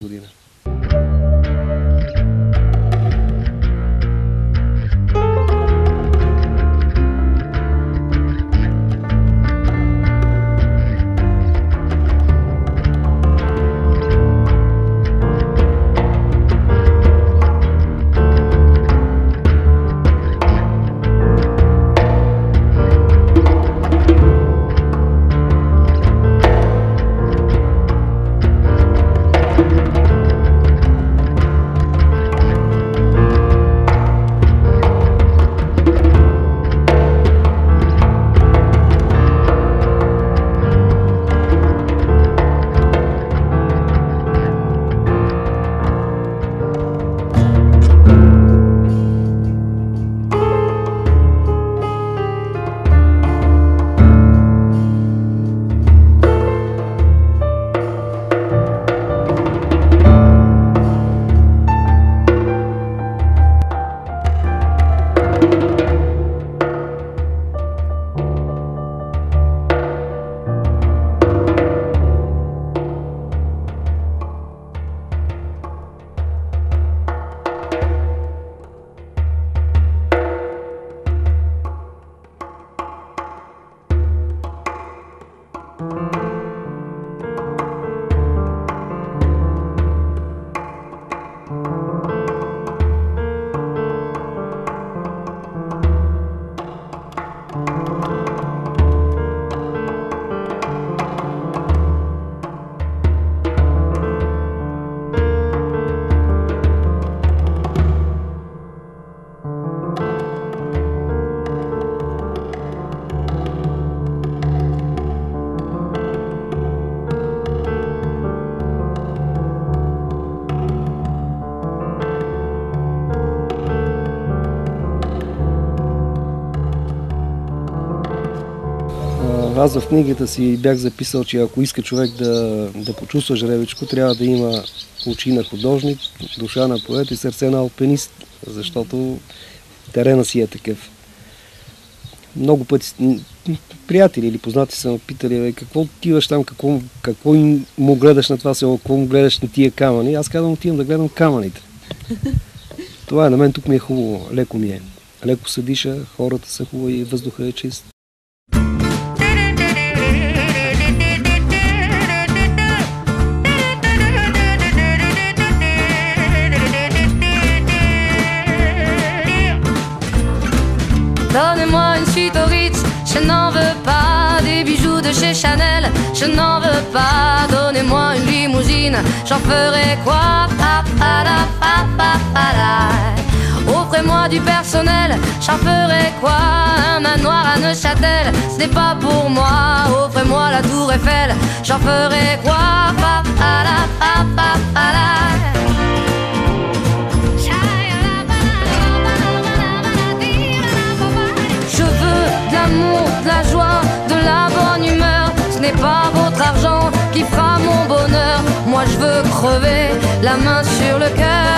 година. Аз в книгата си бях записал, че ако иска човек да почувства жребичко, трябва да има очи на художник, душа на поет и сърце на алпинист, защото терена си е такъв. Много пъти приятели или познати са ме питали, какво отиваш там, какво му гледаш на това село, какво му гледаш на тия камъни. Аз казвам, отивам да гледам камъните. Това е, на мен тук ми е хубаво, леко ми е. Леко се диша, хората са хубави, въздуха е чист. Donnez-moi une suite au Ritz, je n'en veux pas. Des bijoux de chez Chanel, je n'en veux pas. Donnez-moi une limousine, j'en ferai quoi? Offrez-moi du personnel, j'en ferai quoi? Un manoir à Neuchâtel, ce n'est pas pour moi. Offrez-moi la tour Eiffel, j'en ferai quoi? Je veux de l'amour, de la joie, de la bonne humeur. Ce n'est pas votre argent qui fera mon bonheur. Moi je veux crever la main sur le cœur.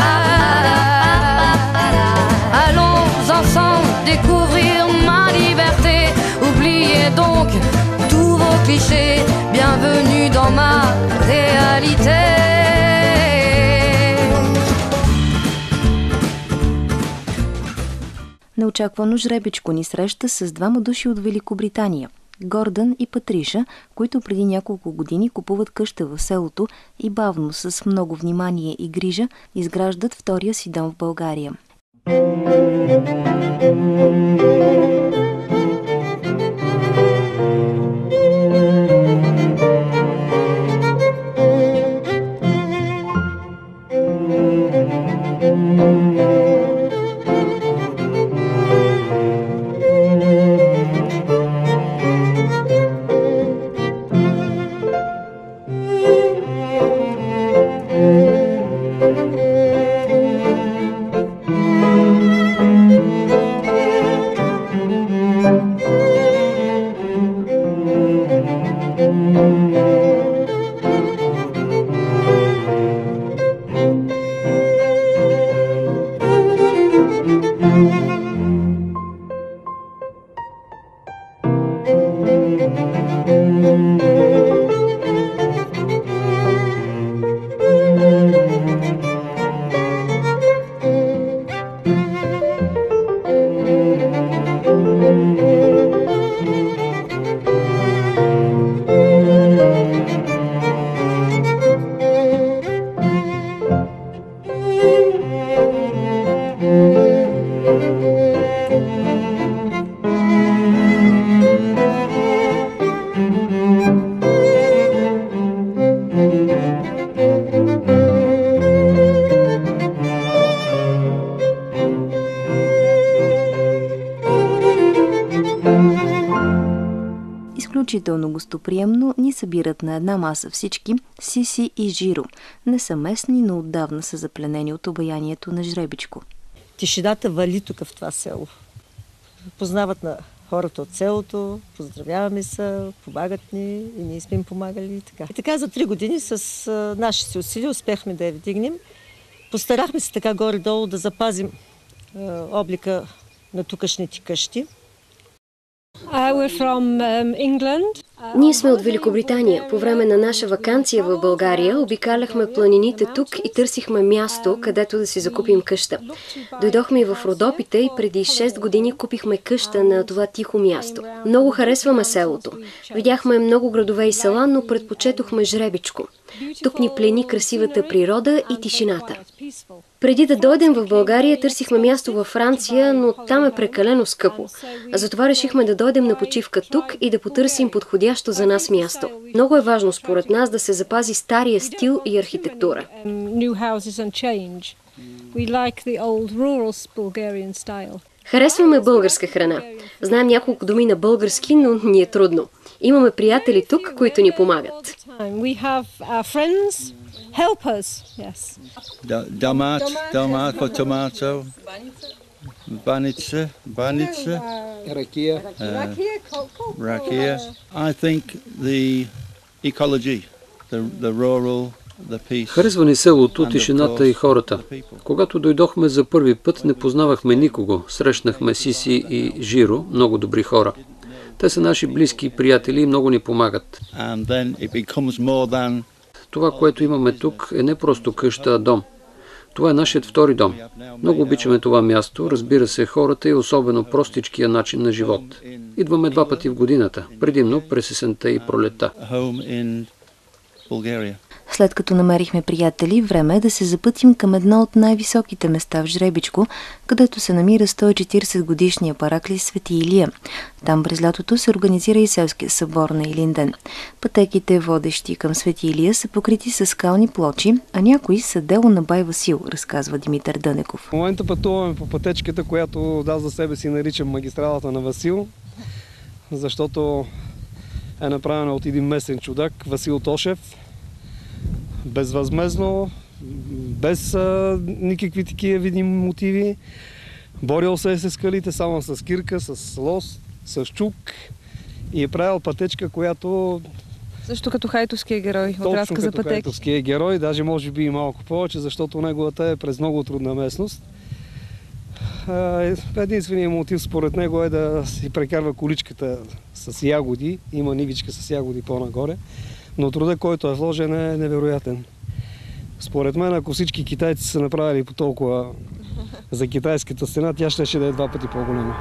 Allons ensemble découvrir ma liberté. Oubliez donc tous vos clichés. Bienvenue dans ma réalité. Неочаквано жребичко ни среща с двама души от Великобритания – Гордън и Патриша, които преди няколко години купуват къща в селото и бавно, с много внимание и грижа, изграждат втория си дом в България. изключително гостоприемно ни събират на една маса всички Сиси и Жиро. Не са местни, но отдавна са запленени от обаянието на Жребичко. Тишината вали тук в това село. Познават на хората от селото, поздравяваме се, помагат ни и ние сме им помагали. И така за 3 години с наши си усилия успяхме да я вдигнем. Постарахме се така горе-долу да запазим облика на тукашните къщи. Ние сме от Великобритания. По време на наша ваканция в България обикаляхме планините тук и търсихме място, където да си закупим къща. Дойдохме и в Родопите и преди 6 години купихме къща на това тихо място. Много харесваме селото. Видяхме много градове и села, но предпочетохме Жребичко. Тук ни плени красивата природа и тишината. Преди да дойдем в България, търсихме място във Франция, но там е прекалено скъпо. Затова решихме да дойдем на почивка тук и да потърсим подходящо за нас място. Много е важно според нас да се запази стария стил и архитектура. Харесваме българска храна. Знаем няколко думи на български, но ни е трудно. Имаме приятели тук, които ни помагат. Домат for tomato, баница, Ракия. rakia. I think the ecology, the rural, the peace. Харесва ни селото, тишината и хората. Когато дойдохме за първи път, не познавахме никого. Срещнахме Сиси и Жиро, много добри хора. Те са наши близки приятели и много ни помагат. Това, което имаме тук, е не просто къща, а дом. Това е нашият втори дом. Много обичаме това място, разбира се, хората и особено простичкия начин на живот. Идваме 2 пъти в годината, предимно през есента и пролетта. След като намерихме приятели, време е да се запътим към едно от най-високите места в Жребичко, където се намира 140-годишния параклис Свети Илия. Там през лятото се организира и селския събор на Илинден. Пътеките, водещи към Свети Илия, са покрити с скални плочи, а някои са дело на бай Васил, разказва Димитър Дънеков. В момента пътуваме по пътечката, която аз за себе си наричам магистралата на Васил, защото е направена от един местен чудак, Васил Тошев. Безвъзмездно, без никакви такива видими мотиви. Борил се с скалите, само с кирка, с лост, с чук и е правил пътечка, която... Също като хайтовския герой от разказа Пътеки. Точно като хайтовския герой, даже може би и малко повече, защото неговата е през много трудна местност. Единственият мотив според него е да си прекарва количката с ягоди, има нивичка с ягоди по-нагоре. Но труда, който е вложен, е невероятен. Според мен, ако всички китайци са направили по толкова за китайската стена, тя ще да е 2 пъти по-голяма.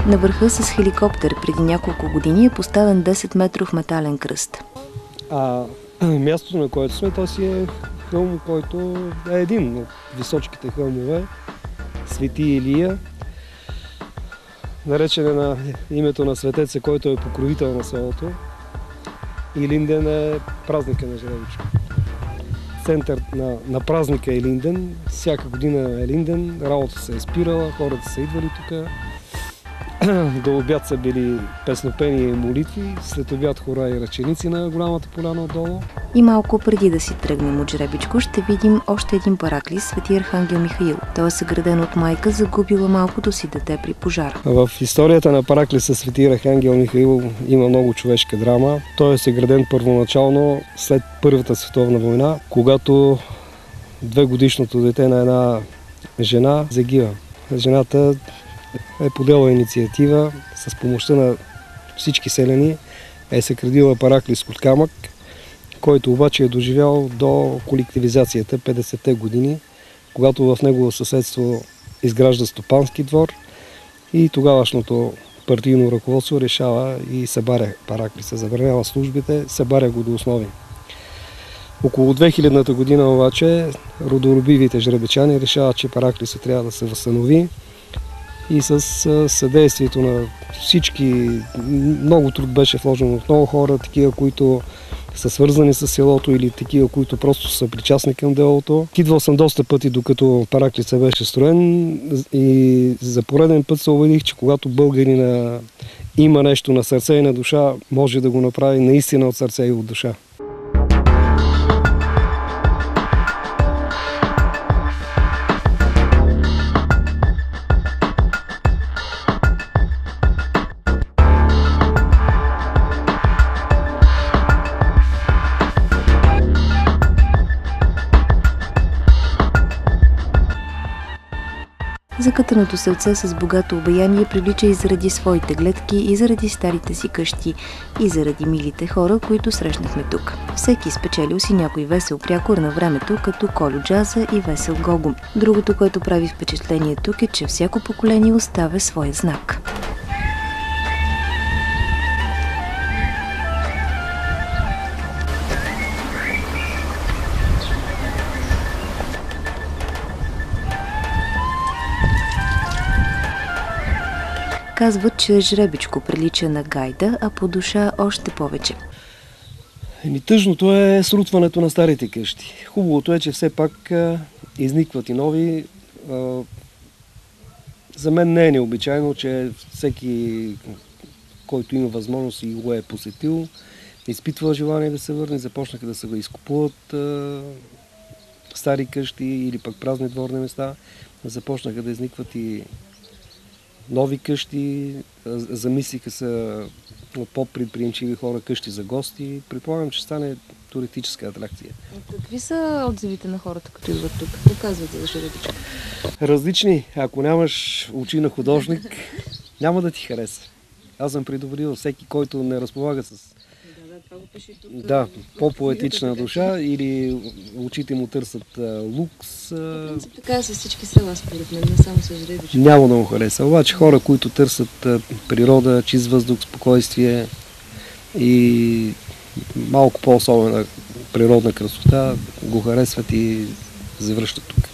На върха с хеликоптер преди няколко години е поставен 10-метров метален кръст. Мястото, на което сме, то си е хълм, който е един от височките хълмове, Свети Илия, наречен е на името на светеца, който е покровител на селото. Илинден е празника на Жребичко. Център на празника е Илинден. Всяка година е Илинден, работа се е спирала, хората са идвали тук. До обяд са били песнопения и молитви, след обяд хора и ръченици на голямата поляна отдолу. И малко преди да си тръгнем от Жребичко, ще видим още един параклис, Свети Архангел Михаил. Той е съграден от майка, загубила малкото си дете при пожар. В историята на параклиса Свети Архангел Михаил има много човешка драма. Той е съграден първоначално след Първата световна война, когато 2-годишното дете на една жена загива. Жената е подела инициатива с помощта на всички селяни, е съградила параклис от камък, който обаче е доживял до колективизацията 50-те години, когато в негово съседство изгражда стопански двор и тогавашното партийно ръководство решава и събаря параклиса, забранява службите, събаря го до основи. Около 2000-та година обаче родолюбивите жребечани решават, че Параклиса трябва да се възстанови и с съдействието на всички, много труд беше вложен от много хора, такива, които са свързани с селото или такива, които просто са причастни към делото. Идвал съм доста пъти, докато Параклица беше строен и за пореден път се убедих, че когато българина има нещо на сърце и на душа, може да го направи наистина от сърце и от душа. Закътаното селце с богато обаяние привлича и заради своите гледки, и заради старите си къщи, и заради милите хора, които срещнахме тук. Всеки спечелил си някой весел прякор на времето, като Колю Джаза и Весел Гого. Другото, което прави впечатление тук е, че всяко поколение оставя своя знак. Казват, че жребичко прилича на гайда, а по душа още повече. Тъжното е срутването на старите къщи. Хубавото е, че все пак изникват и нови. За мен не е необичайно, че всеки, който има възможност и го е посетил, изпитва желание да се върне, започнаха да се го изкупуват стари къщи или пък празни дворни места, започнаха да изникват и нови къщи, замислиха се от по-предприемчиви хора къщи за гости. Предполагам, че стане туристическа атракция. Какви са отзивите на хората, като идват тук? Какво казвате за жребичка? Различни. Ако нямаш очи на художник, няма да ти хареса. Аз съм предупредил всеки, който не разполага с по-поетична душа или очите му търсят лукс. Така с всички села, според мен, не само с жребичка. Няма да му хареса. Обаче хора, които търсят природа, чист въздух, спокойствие и малко по-особена природна красота, го харесват и завръщат тук.